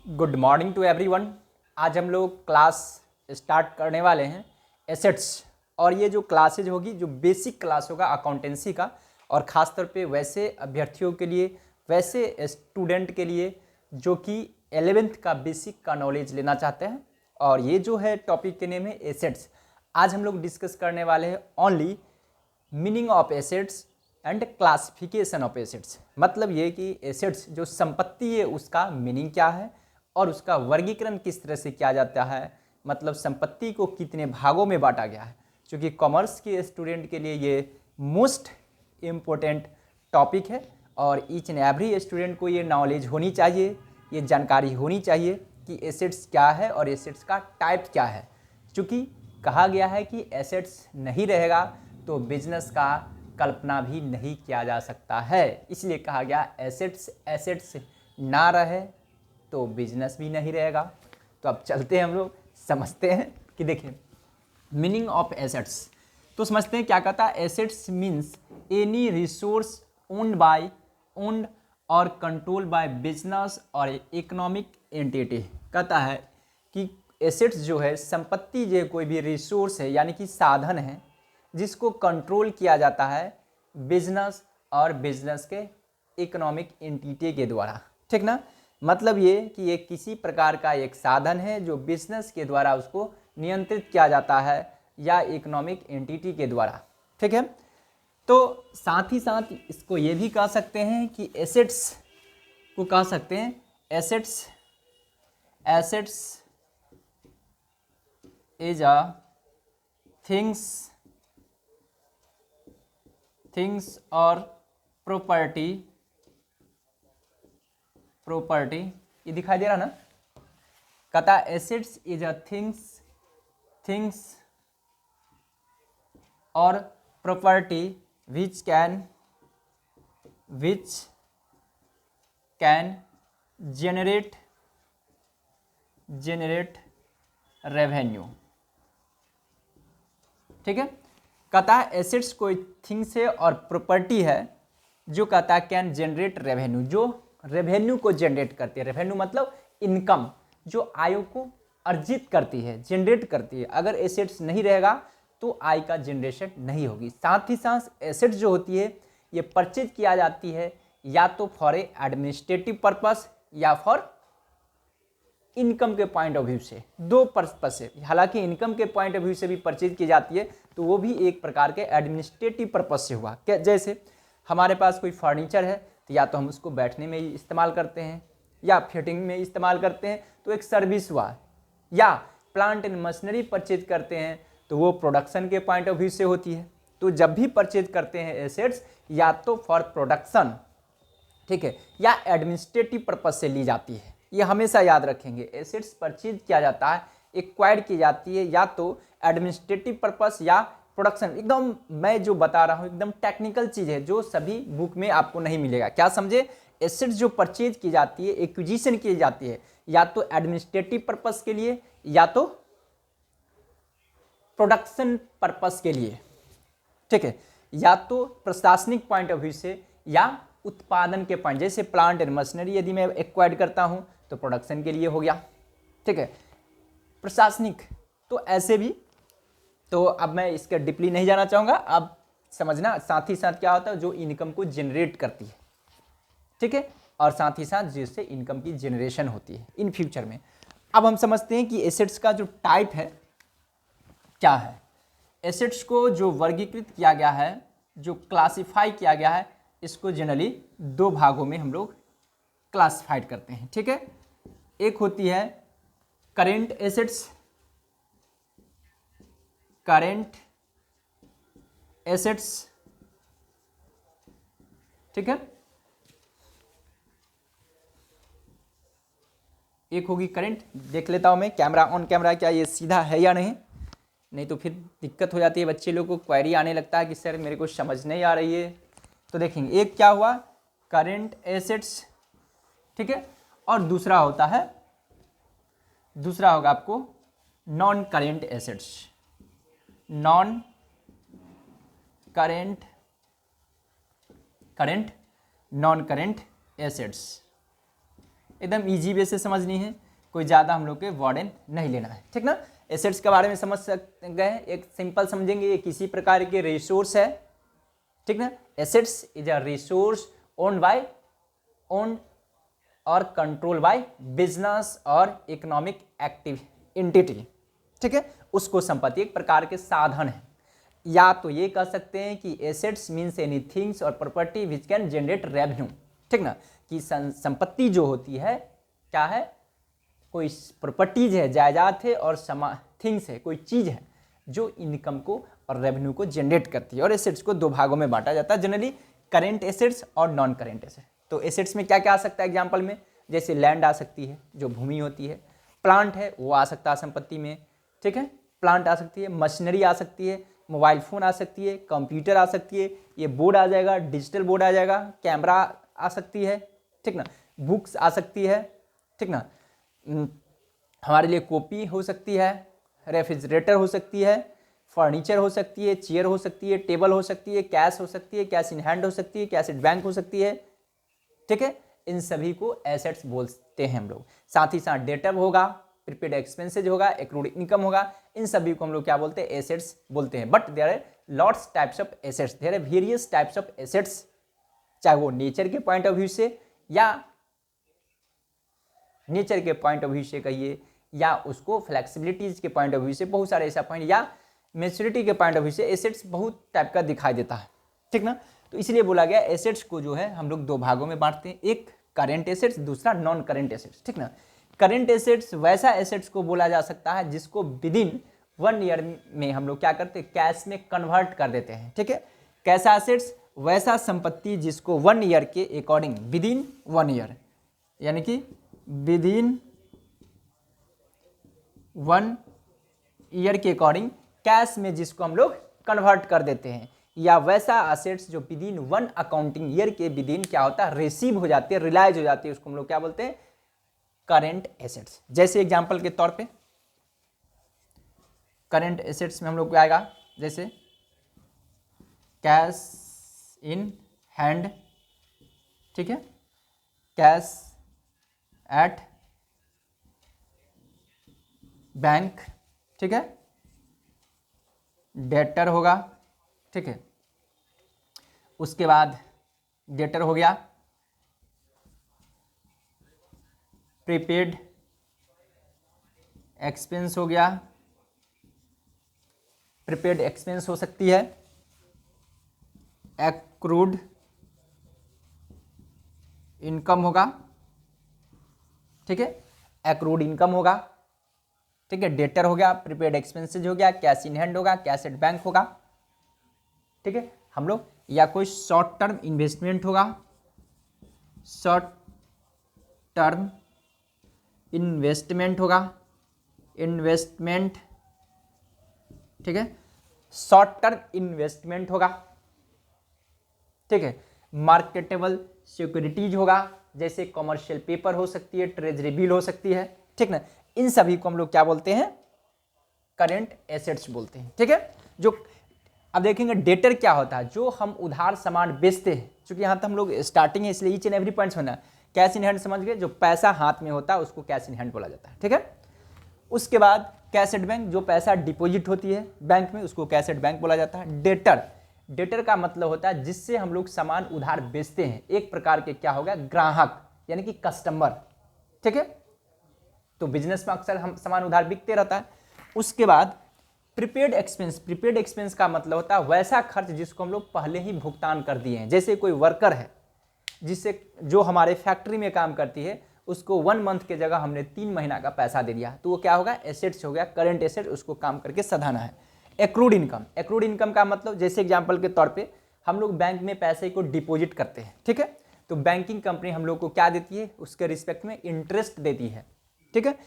Good morning to everyone. आज हम लोग क्लास स्टार्ट करने वाले हैं एसेट्स। और ये जो क्लासेज होगी, जो बेसिक क्लास होगा अकाउंटेंसी का, और ख़ास तौर पे वैसे अभ्यर्थियों के लिए, वैसे स्टूडेंट के लिए जो कि 11th का बेसिक का नॉलेज लेना चाहते हैं। और ये जो है टॉपिक के नेम है एसेट्स। आज हम लोग डिस्कस करने वाले हैं only meaning of assets and classification of assets. मतलब ये कि एसेट्स जो संपत्ति है उसका मीनिंग क्या है और उसका वर्गीकरण किस तरह से किया जाता है, मतलब संपत्ति को कितने भागों में बांटा गया है। क्योंकि कॉमर्स के स्टूडेंट के लिए ये मोस्ट इम्पोर्टेंट टॉपिक है और ईच एंड एवरी स्टूडेंट को ये नॉलेज होनी चाहिए, ये जानकारी होनी चाहिए कि एसेट्स क्या है और एसेट्स का टाइप क्या है। क्योंकि कहा गया है कि एसेट्स नहीं रहेगा तो बिजनेस का कल्पना भी नहीं किया जा सकता है। इसलिए कहा गया एसेट्स ना रहे तो बिजनेस भी नहीं रहेगा। तो अब चलते हैं, हम लोग समझते हैं कि देखिए मीनिंग ऑफ एसेट्स। तो समझते हैं क्या कहता है। Assets means any resource owned और कंट्रोल बाय बिजनेस और इकोनॉमिक एंटिटी। कहता है कि एसेट्स जो है, संपत्ति जो कोई भी रिसोर्स है यानी कि साधन है जिसको कंट्रोल किया जाता है बिजनेस और बिजनेस के इकोनॉमिक एंटिटी के द्वारा। ठीक ना, मतलब ये कि ये किसी प्रकार का एक साधन है जो बिजनेस के द्वारा उसको नियंत्रित किया जाता है या इकोनॉमिक एंटिटी के द्वारा। ठीक है, तो साथ ही साथ इसको ये भी कह सकते हैं कि एसेट्स को कह सकते हैं एसेट्स इज अ थिंग्स और प्रॉपर्टी। ये दिखाई दे रहा ना, कहता एसेट्स इज अ थिंग्स और property which can generate revenue. ठीक है, कहता है एसेट्स कोई थिंग्स है और प्रॉपर्टी है जो कहता है कैन जनरेट रेवेन्यू, जो रेवेन्यू को जनरेट करती है। रेवेन्यू मतलब इनकम, जो आय को अर्जित करती है, जनरेट करती है। अगर एसेट्स नहीं रहेगा तो आय का जनरेशन नहीं होगी। साथ ही साथ एसेट्स जो होती है ये परचेज किया जाती है या तो फॉर एडमिनिस्ट्रेटिव पर्पस या फॉर इनकम के पॉइंट ऑफ व्यू से, दो पर्पज से। हालांकि इनकम के पॉइंट ऑफ व्यू से भी परचेज की जाती है तो वो भी एक प्रकार के एडमिनिस्ट्रेटिव पर्पज से हुआ। जैसे हमारे पास कोई फर्नीचर है तो या तो हम उसको बैठने में इस्तेमाल करते हैं या फिटिंग में इस्तेमाल करते हैं, तो एक सर्विस हुआ। या प्लांट एंड मशीनरी परचेज करते हैं तो वो प्रोडक्शन के पॉइंट ऑफ व्यू से होती है। तो जब भी परचेज करते हैं एसेट्स, या तो फॉर प्रोडक्शन, ठीक है, या एडमिनिस्ट्रेटिव पर्पज से ली जाती है। ये हमेशा याद रखेंगे, एसेट्स परचेज किया जाता है, एक्वायर की जाती है या तो एडमिनिस्ट्रेटिव पर्पस या प्रोडक्शन। एकदम मैं जो बता रहा हूँ एकदम टेक्निकल चीज़ है जो सभी बुक में आपको नहीं मिलेगा। क्या समझे, एसेट्स जो परचेज की जाती है, एक्विजिशन की जाती है, या तो एडमिनिस्ट्रेटिव पर्पस के लिए या तो प्रोडक्शन पर्पस के लिए। ठीक है, या तो प्रशासनिक पॉइंट ऑफ व्यू से या उत्पादन के पॉइंट, जैसे प्लांट एंड मशीनरी यदि मैं एक्वायर्ड करता हूं तो प्रोडक्शन के लिए हो गया। ठीक है, प्रशासनिक तो ऐसे भी। तो अब मैं इसके डीपली नहीं जाना चाहूंगा, अब समझना साथ ही साथ क्या होता है जो इनकम को जनरेट करती है। ठीक है, और साथ ही साथ जिससे इनकम की जनरेशन होती है इन फ्यूचर में। अब हम समझते हैं कि एसेट्स का जो टाइप है क्या है। एसेट्स को जो वर्गीकृत किया गया है, जो क्लासिफाई किया गया है, इसको जनरली दो भागों में हम लोग क्लासिफाइड करते हैं। ठीक है, एक होती है करेंट एसेट्स, ठीक है, एक होगी करेंट। देख लेता हूं मैं कैमरा ऑन कैमरा, क्या ये सीधा है या नहीं तो फिर दिक्कत हो जाती है, बच्चे लोग को क्वेरी आने लगता है कि सर मेरे को समझ नहीं आ रही है। तो देखेंगे एक क्या हुआ, करेंट एसेट्स, ठीक है, और दूसरा होगा आपको non current assets. Non current assets एकदम ईजी वे से समझनी है, कोई ज़्यादा हम लोग के वर्डन नहीं लेना है, ठीक ना। एसेट्स के बारे में समझ गए, एक सिंपल समझेंगे, ये किसी प्रकार के रिसोर्स है, ठीक ना। Assets is a resource owned और कंट्रोल बाय बिजनेस और इकोनॉमिक एक्टिव एंटिटी, ठीक है। उसको संपत्ति एक प्रकार के साधन है, या तो ये कह सकते हैं कि एसेट्स मीन्स एनी थिंग्स और property which can generate revenue, ठीक ना। कि संपत्ति जो होती है क्या है, कोई प्रॉपर्टीज है, जायदाद है, और थिंग्स है, कोई चीज़ है जो इनकम को और रेवेन्यू को जनरेट करती है। और एसेट्स को दो भागों में बांटा जाता है जनरली, करेंट एसेट्स और नॉन करेंट एसेट्स। तो एसेट्स में क्या क्या आ सकता है एग्जाम्पल में, जैसे लैंड आ सकती है जो भूमि होती है, प्लांट है वो आ सकता है संपत्ति में, ठीक है, प्लांट आ सकती है, मशीनरी आ सकती है, मोबाइल फ़ोन आ सकती है, कंप्यूटर आ सकती है, ये बोर्ड आ जाएगा, डिजिटल बोर्ड आ जाएगा, कैमरा आ सकती है, ठीक ना, बुक्स आ सकती है, ठीक ना, हमारे लिए कॉपी हो सकती है, रेफ्रिजरेटर हो सकती है, फर्नीचर हो सकती है, चेयर हो सकती है, टेबल हो सकती है, कैश हो सकती है, कैश इन हैंड हो सकती है, कैश एट बैंक हो सकती है, ठीक है। इन सभी को एसेट्स बोलते हैं हम लोग। साथ ही साथ डेटर होगा, प्रीपेड एक्सपेंसेज होगा, एक्रूड इनकम होगा, इन सभी को हम लोग क्या बोलते हैं, एसेट्स बोलते हैं। But there are lots types of assets, there are various types of assets, चाहे वो नेचर के पॉइंट ऑफ व्यू से या नेचर के पॉइंट ऑफ व्यू से कहिए, या उसको फ्लेक्सिबिलिटीज के पॉइंट ऑफ व्यू से, बहुत सारे ऐसा पॉइंट, या मैच्योरिटी के पॉइंट ऑफ व्यू से एसेट्स बहुत टाइप का दिखाई देता है, ठीक ना। तो इसलिए बोला गया एसेट्स को जो है हम लोग दो भागों में बांटते हैं, एक करेंट एसेट्स, दूसरा नॉन करेंट एसेट्स, ठीक ना। करेंट एसेट्स वैसा एसेट्स को बोला जा सकता है जिसको विद इन 1 ईयर में हम लोग क्या करते हैं, कैश में कन्वर्ट कर देते हैं, ठीक है। कैसा एसेट्स, वैसा संपत्ति जिसको 1 ईयर के अकॉर्डिंग, विद इन 1 ईयर, यानी कि विद इन 1 ईयर के अकॉर्डिंग कैश में जिसको हम लोग कन्वर्ट कर देते हैं, या वैसा असेट्स जो विद इन 1 अकाउंटिंग ईयर के विद इन क्या होता है, रिसीव हो जाती है, रिलाइज हो जाती है, उसको हम लोग क्या बोलते हैं, करेंट एसेट्स। जैसे एग्जांपल के तौर पे करेंट एसेट्स में हम लोग क्या आएगा, जैसे कैश इन हैंड, ठीक है, कैश एट बैंक, ठीक है, डेटर होगा, ठीक है, उसके बाद डेटर हो गया, प्रीपेड एक्सपेंस हो गया, प्रीपेड एक्सपेंस हो सकती है, एक्रूड इनकम होगा, ठीक है, एक्रूड इनकम होगा, ठीक है, डेटर हो गया, प्रीपेड एक्सपेंसेज हो गया, कैश इन हैंड होगा, कैश एट बैंक होगा, ठीक है। हम लोग या कोई शॉर्ट टर्म इन्वेस्टमेंट होगा, शॉर्ट टर्म इन्वेस्टमेंट होगा, इन्वेस्टमेंट, ठीक है, शॉर्ट टर्म इन्वेस्टमेंट होगा, ठीक है, मार्केटेबल सिक्योरिटीज होगा, जैसे कॉमर्शियल पेपर हो सकती है, ट्रेजरी बिल हो सकती है, ठीक ना। इन सभी को हम लोग क्या बोलते हैं, करेंट एसेट्स बोलते हैं, ठीक है। जो अब देखेंगे डेटर क्या होता है, जो हम उधार सामान बेचते हैं, क्योंकि यहाँ तक हम लोग स्टार्टिंग है इसलिए ईच एंड एवरी पॉइंट समझना। कैश इन हैंड समझ गए, जो पैसा हाथ में होता है उसको कैश इन हैंड बोला जाता है, ठीक है। उसके बाद कैश एट बैंक, जो पैसा डिपॉजिट होती है बैंक में उसको कैश एट बैंक बोला जाता है। डेटर, डेटर का मतलब होता है जिससे हम लोग सामान उधार बेचते हैं, एक प्रकार के क्या हो गया, ग्राहक यानी कि कस्टमर, ठीक है। तो बिजनेस में अक्सर हम सामान उधार बिकते रहता है। उसके बाद प्रीपेड एक्सपेंस, प्रीपेड एक्सपेंस का मतलब होता है वैसा खर्च जिसको हम लोग पहले ही भुगतान कर दिए हैं। जैसे कोई वर्कर है जिससे जो हमारे फैक्ट्री में काम करती है, उसको 1 मंथ के जगह हमने 3 महीना का पैसा दे दिया, तो वो क्या होगा, एसेट्स हो गया, करंट एसेट, उसको काम करके सधाना है। एक्रूड इनकम, एक्रूड इनकम का मतलब जैसे एग्जांपल के तौर पे हम लोग बैंक में पैसे को डिपॉजिट करते हैं, ठीक है, तो बैंकिंग कंपनी हम लोग को क्या देती है, उसके रिस्पेक्ट में इंटरेस्ट देती है, ठीक है।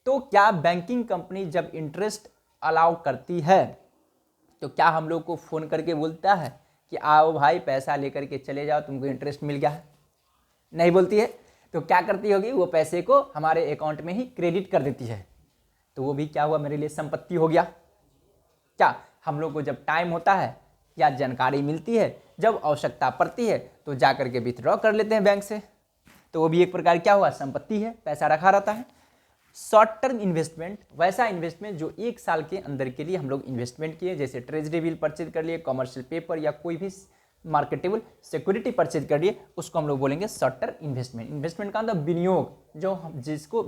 तो क्या बैंकिंग कंपनी जब इंटरेस्ट अलाउ करती है तो क्या हम लोग को फ़ोन करके बोलता है कि आओ भाई पैसा लेकर के चले जाओ, तुमको इंटरेस्ट मिल गया है, नहीं बोलती है। तो क्या करती होगी, वो पैसे को हमारे अकाउंट में ही क्रेडिट कर देती है, तो वो भी क्या हुआ, मेरे लिए संपत्ति हो गया। क्या हम लोग को जब टाइम होता है या जानकारी मिलती है, जब आवश्यकता पड़ती है तो जा करके विथड्रॉ कर लेते हैं बैंक से, तो वो भी एक प्रकार क्या हुआ, संपत्ति है, पैसा रखा रहता है। शॉर्ट टर्म इन्वेस्टमेंट, वैसा इन्वेस्टमेंट जो 1 साल के अंदर के लिए हम लोग इन्वेस्टमेंट किए, जैसे ट्रेजरी बिल परचेज कर लिए, कमर्शियल पेपर या कोई भी मार्केटेबल सिक्योरिटी परचेज कर लिए, उसको हम लोग बोलेंगे शॉर्ट टर्म इन्वेस्टमेंट। इन्वेस्टमेंट का मतलब विनियोग, जो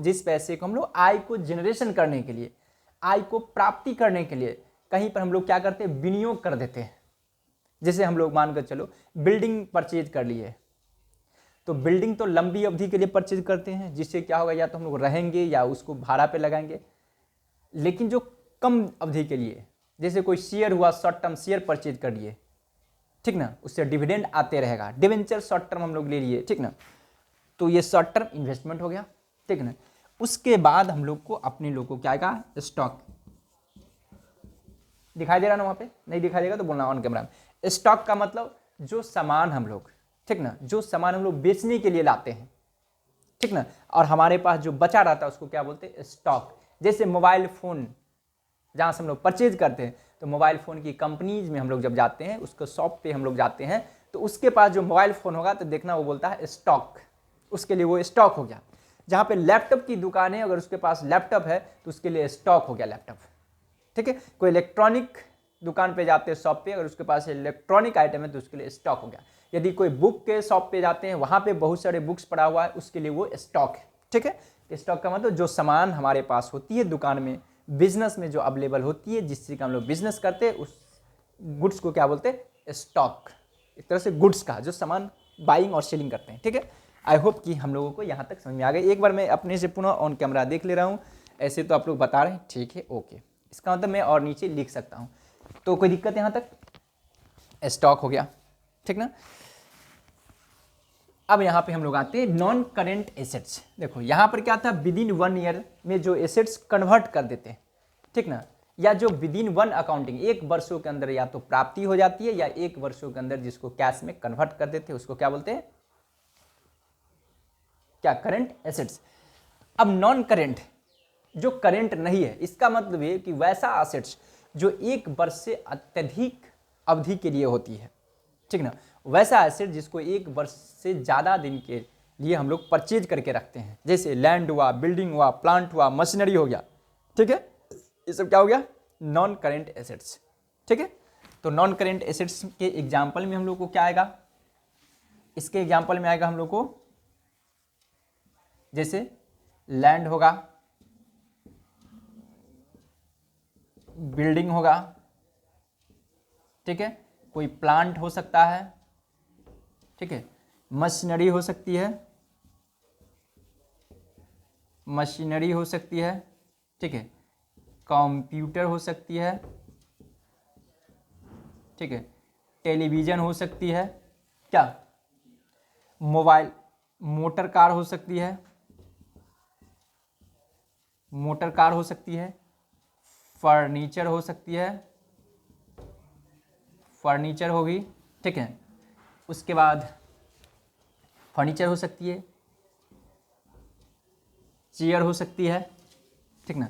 जिस पैसे को हम लोग आय को जनरेशन करने के लिए, आय को प्राप्ति करने के लिए कहीं पर हम लोग क्या करते हैं, विनियोग कर देते हैं। जैसे हम लोग मानकर चलो बिल्डिंग परचेज कर लिए, तो बिल्डिंग तो लंबी अवधि के लिए परचेज करते हैं, जिससे क्या होगा, या तो हम लोग रहेंगे या उसको भाड़ा पे लगाएंगे। लेकिन जो कम अवधि के लिए, जैसे कोई शेयर हुआ, शॉर्ट टर्म शेयर परचेज कर लिए, ठीक ना, उससे डिविडेंड आते रहेगा। डिवेंचर शॉर्ट टर्म हम लोग ले लिए, ठीक ना, तो ये शॉर्ट टर्म इन्वेस्टमेंट हो गया, ठीक ना। उसके बाद हम लोग को अपने लोग को क्या आएगा, स्टॉक। दिखाई दे रहा ना वहाँ पे, नहीं दिखाई देगा तो बोलना ऑन कैमरा में। स्टॉक का मतलब जो सामान हम लोग, ठीक ना, जो सामान हम लोग बेचने के लिए लाते हैं, ठीक ना, और हमारे पास जो बचा रहता है उसको क्या बोलते हैं, स्टॉक। जैसे मोबाइल फ़ोन जहाँ से हम लोग परचेज करते हैं, तो मोबाइल फ़ोन की कंपनीज में हम लोग जब जाते हैं, उसको शॉप पे हम लोग जाते हैं, तो उसके पास जो मोबाइल फ़ोन होगा तो देखना वो बोलता है स्टॉक, उसके लिए वो स्टॉक हो गया। जहाँ पे लैपटॉप की दुकान है, अगर उसके पास लैपटॉप है तो उसके लिए स्टॉक हो गया लैपटॉप, ठीक है। कोई इलेक्ट्रॉनिक दुकान पे जाते हैं शॉप पे, अगर उसके पास इलेक्ट्रॉनिक आइटम है तो उसके लिए स्टॉक हो गया। यदि कोई बुक के शॉप पे जाते हैं, वहाँ पे बहुत सारे बुक्स पड़ा हुआ है, उसके लिए वो स्टॉक है, ठीक है। स्टॉक का मतलब जो सामान हमारे पास होती है दुकान में, बिजनेस में जो अवेलेबल होती है, जिससे हम लोग बिजनेस करते हैं, उस गुड्स को क्या बोलते हैं, स्टॉक। एक तरह से गुड्स का जो सामान बाइंग और सेलिंग करते हैं, ठीक है। आई होप कि हम लोगों को यहाँ तक समझ में आ गई। एक बार मैं अपने से पुनः ऑन कैमरा देख ले रहा हूँ, ऐसे तो आप लोग बता रहे हैं, ठीक है, ओके। इसका मतलब मैं और नीचे लिख सकता हूँ, तो कोई दिक्कत यहाँ तक, स्टॉक हो गया, ठीक ना। अब यहाँ पे हम लोग आते हैं नॉन करेंट एसेट्स। देखो यहाँ पर क्या था, विद इन 1 ईयर में जो एसेट्स कन्वर्ट कर देते हैं, ठीक ना, या जो विद इन 1 अकाउंटिंग, 1 वर्षों के अंदर या तो प्राप्ति हो जाती है, या 1 वर्षों के अंदर जिसको कैश में कन्वर्ट कर देते हैं, उसको क्या बोलते हैं, क्या, करेंट एसेट्स। अब नॉन करेंट, जो करेंट नहीं है, इसका मतलब है कि वैसा एसेट्स जो 1 वर्ष से अत्यधिक अवधि के लिए होती है, ठीक ना, वैसा एसेट जिसको 1 वर्ष से ज़्यादा दिन के लिए हम लोग परचेज करके रखते हैं, जैसे लैंड हुआ, बिल्डिंग हुआ, प्लांट हुआ, मशीनरी हो गया, ठीक है, ये सब क्या हो गया, नॉन करेंट एसेट्स, ठीक है। तो नॉन करेंट एसेट्स के एग्जाम्पल में हम लोग को क्या आएगा, इसके एग्जाम्पल में आएगा हम लोग को, जैसे लैंड होगा, बिल्डिंग होगा, ठीक है, कोई प्लांट हो सकता है, ठीक है, मशीनरी हो सकती है, मशीनरी हो सकती है, ठीक है, कंप्यूटर हो सकती है, ठीक है, टेलीविज़न हो सकती है, क्या, मोबाइल, मोटर कार हो सकती है, मोटर कार हो सकती है, फर्नीचर हो सकती है, फर्नीचर होगी, ठीक है। उसके बाद फर्नीचर हो सकती है, चेयर हो सकती है, ठीक ना।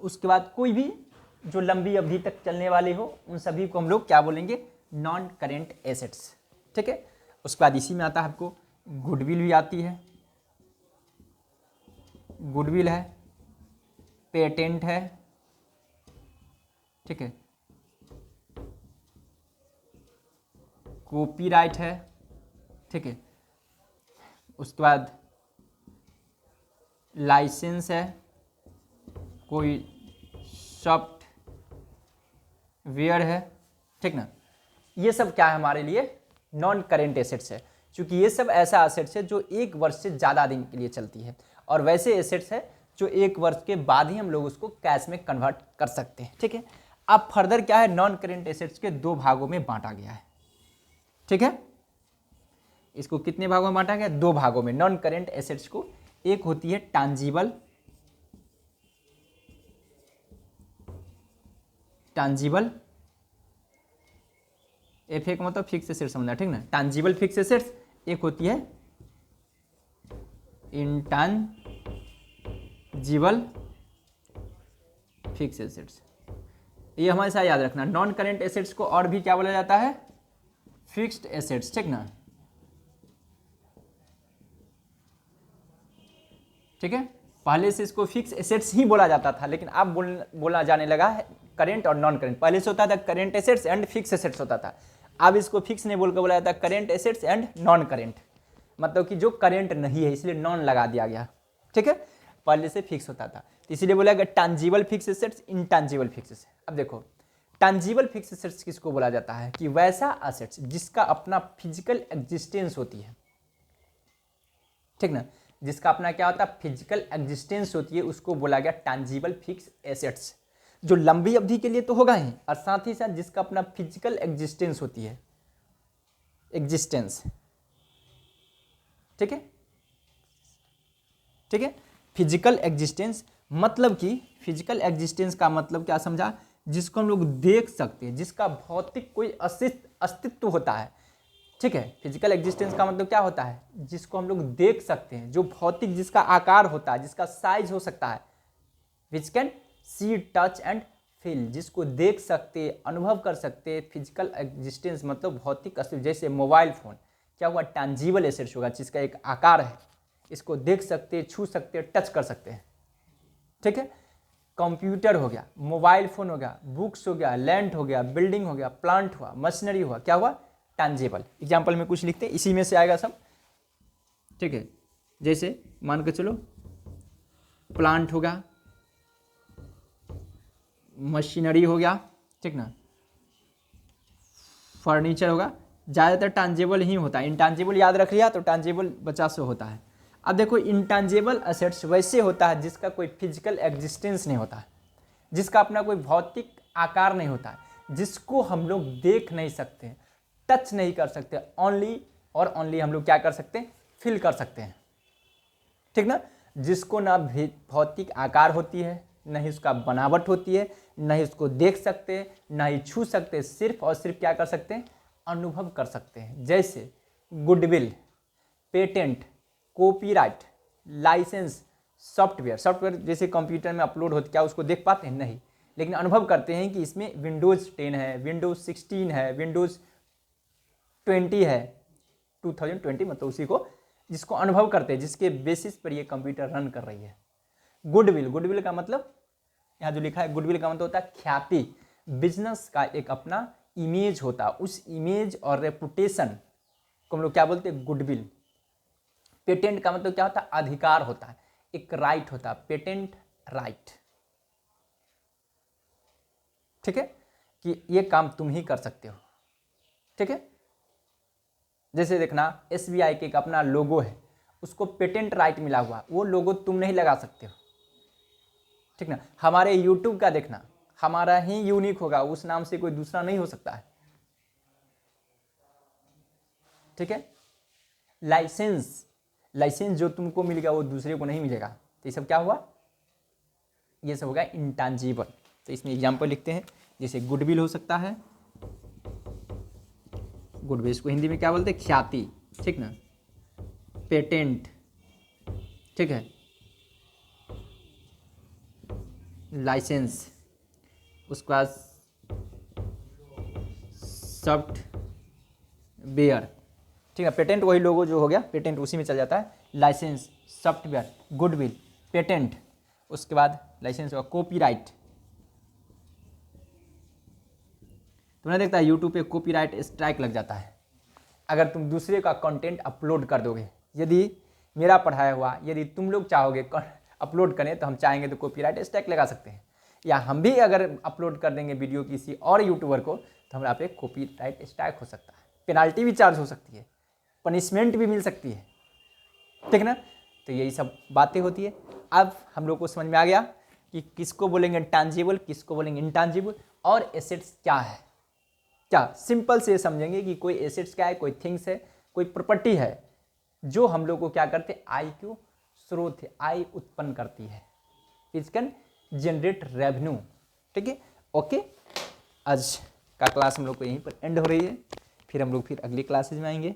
उसके बाद कोई भी जो लंबी अवधि तक चलने वाले हो, उन सभी को हम लोग क्या बोलेंगे, नॉन करेंट एसेट्स, ठीक है। उसके बाद इसी में आता है आपको गुडविल भी आती है, गुडविल है, पेटेंट है, ठीक है, कॉपीराइट है, ठीक है। उसके बाद लाइसेंस है, कोई सॉफ्टवेयर है, ठीक ना। ये सब क्या है हमारे लिए, नॉन करेंट एसेट्स है, क्योंकि ये सब ऐसा एसेट्स है जो 1 वर्ष से ज़्यादा दिन के लिए चलती है, और वैसे एसेट्स है जो 1 वर्ष के बाद ही हम लोग उसको कैश में कन्वर्ट कर सकते हैं, ठीक है। अब फर्दर क्या है, नॉन करेंट एसेट्स के 2 भागों में बांटा गया है, ठीक है। इसको कितने भागों में बांटा गया, 2 भागों में नॉन करेंट एसेट्स को। एक होती है टांजिबल, टांजिबल एफ का मतलब फिक्स एसेट समझना, ठीक ना, टांजिबल फिक्स एसेट्स। एक होती है इंटांजिबल फिक्स एसेट्स। ये हमारे साथ याद रखना। नॉन करेंट एसेट्स को और भी क्या बोला जाता है, फिक्स्ड एसेट्स, ठीक ना। ठीक है, पहले से इसको फिक्स एसेट्स ही बोला जाता था, लेकिन अब बोला जाने लगा है करेंट और नॉन करेंट। पहले से होता था current assets and fix assets होता था, अब इसको फिक्स नहीं बोलकर बोला जाता current assets and non current, मतलब कि जो करेंट नहीं है इसलिए नॉन लगा दिया गया। ठीक है, पहले से फिक्स होता था, तो इसीलिए बोला गया टांजिबल फिक्स एसेट्स, इनटांजिबल फिक्स एसेट्स। अब देखो टांजिबल फिक्स एसेट्स किसको बोला जाता है कि वैसा एसेट्स जिसका अपना फिजिकल एग्जिस्टेंस होती है, ठीक ना, जिसका अपना क्या होता है फिजिकल एग्जिस्टेंस होती है, उसको बोला गया टांजिबल फिक्स एसेट्स, जो लंबी अवधि के लिए तो होगा ही, और साथ ही साथ जिसका अपना फिजिकल एग्जिस्टेंस होती है, एग्जिस्टेंस। ठीक है, ठीक है, फिजिकल एग्जिस्टेंस मतलब कि फिजिकल एग्जिस्टेंस का मतलब क्या समझा, जिसको हम लोग देख सकते हैं, जिसका भौतिक कोई अस्तित्व होता है। ठीक है, फिजिकल एग्जिस्टेंस का मतलब क्या होता है, जिसको हम लोग देख सकते हैं, जो भौतिक जिसका आकार होता है, जिसका साइज हो सकता है, which can see touch and feel, जिसको देख सकते, अनुभव कर सकते। फिजिकल एग्जिस्टेंस मतलब भौतिक अस्तित्व, जैसे मोबाइल फ़ोन क्या हुआ टैंजिबल एसेट्स होगा, जिसका एक आकार है, इसको देख सकते, छू सकते, टच कर सकते हैं। ठीक है, कंप्यूटर हो गया, मोबाइल फ़ोन हो गया, बुक्स हो गया, लैंड हो गया, बिल्डिंग हो गया, प्लांट हुआ, मशीनरी हुआ, क्या हुआ टैंजिबल। एग्जाम्पल में कुछ लिखते हैं, इसी में से आएगा सब। ठीक है, जैसे मान के चलो प्लांट होगा, मशीनरी हो गया, ठीक ना, फर्नीचर होगा, ज़्यादातर टांजिबल ही होता है, इंटांजिबल याद रख लिया तो टांजिबल 50 होता है। अब देखो इंटांजिबल एसेट्स वैसे होता है जिसका कोई फिजिकल एग्जिस्टेंस नहीं होता है, जिसका अपना कोई भौतिक आकार नहीं होता है, जिसको हम लोग देख नहीं सकते, टच नहीं कर सकते, ओनली और ओनली हम लोग क्या कर सकते हैं फील कर सकते हैं। ठीक ना, जिसको ना भौतिक आकार होती है, न ही उसका बनावट होती है, न ही उसको देख सकते, न ही छू सकते, सिर्फ और सिर्फ क्या कर सकते हैं अनुभव कर सकते हैं। जैसे goodwill, patent, copyright, licence, software जैसे कंप्यूटर में अपलोड होती, क्या उसको देख पाते हैं नहीं, लेकिन अनुभव करते हैं कि इसमें विंडोज़ 10 है, विंडोज़ 16 है, विंडोज़ 20 है, 2020 मतलब उसी को, जिसको अनुभव करते हैं, जिसके बेसिस पर ये कंप्यूटर रन कर रही है। गुडविल का मतलब यहाँ जो लिखा है, गुडविल का मतलब होता है ख्याति, बिजनेस का एक अपना इमेज होता है, उस इमेज और रेपुटेशन को हम लोग क्या बोलते हैं गुडविल। पेटेंट का मतलब क्या होता है अधिकार होता है, एक राइट होता है, पेटेंट राइट। ठीक है, कि ये काम तुम ही कर सकते हो। ठीक है, जैसे देखना SBI के एक अपना लोगो है, उसको पेटेंट राइट मिला हुआ, वो लोगो तुम नहीं लगा सकते हो। ठीक ना, हमारे YouTube का देखना, हमारा ही यूनिक होगा, उस नाम से कोई दूसरा नहीं हो सकता है। ठीक है, लाइसेंस जो तुमको मिलेगा वो दूसरे को नहीं मिलेगा, तो ये सब क्या हुआ, ये सब होगा इंटांजिबल। तो इसमें एग्जाम्पल लिखते हैं, जैसे गुडविल हो सकता है, गुडविल इसको हिंदी में क्या बोलते हैं ख्याति, ठीक ना, पेटेंट, ठीक है, लाइसेंस, उसके बाद सॉफ्टवेयर। ठीक है, पेटेंट वही लोगो जो हो गया, पेटेंट उसी में चल जाता है, लाइसेंस, सॉफ्टवेयर, गुडविल, पेटेंट, उसके बाद लाइसेंस होगा कॉपीराइट। तुमने देखता है यूट्यूब पे कॉपीराइट स्ट्राइक लग जाता है अगर तुम दूसरे का कंटेंट अपलोड कर दोगे। यदि मेरा पढ़ाया हुआ यदि तुम लोग चाहोगे अपलोड करें तो हम चाहेंगे तो कॉपीराइट स्ट्राइक लगा सकते हैं, या हम भी अगर अपलोड कर देंगे वीडियो किसी और यूट्यूबर को तो हमारा पे कॉपीराइट स्ट्राइक हो सकता है, पेनाल्टी भी चार्ज हो सकती है, पनिशमेंट भी मिल सकती है। ठीक ना, तो यही सब बातें होती है। अब हम लोग को समझ में आ गया कि किसको बोलेंगे टांजिबल, किसको बोलेंगे इंटांजिबल, और एसेट्स क्या है। क्या सिंपल से समझेंगे कि कोई एसेट्स क्या है, कोई थिंग्स है, कोई प्रॉपर्टी है जो हम लोग को क्या करते हैं आय क्यों स्रोत है, आय उत्पन्न करती है, इट कैन जनरेट रेवेन्यू। ठीक है, ओके, आज का क्लास हम लोग को यहीं पर एंड हो रही है, फिर हम लोग फिर अगली क्लासेज में आएंगे।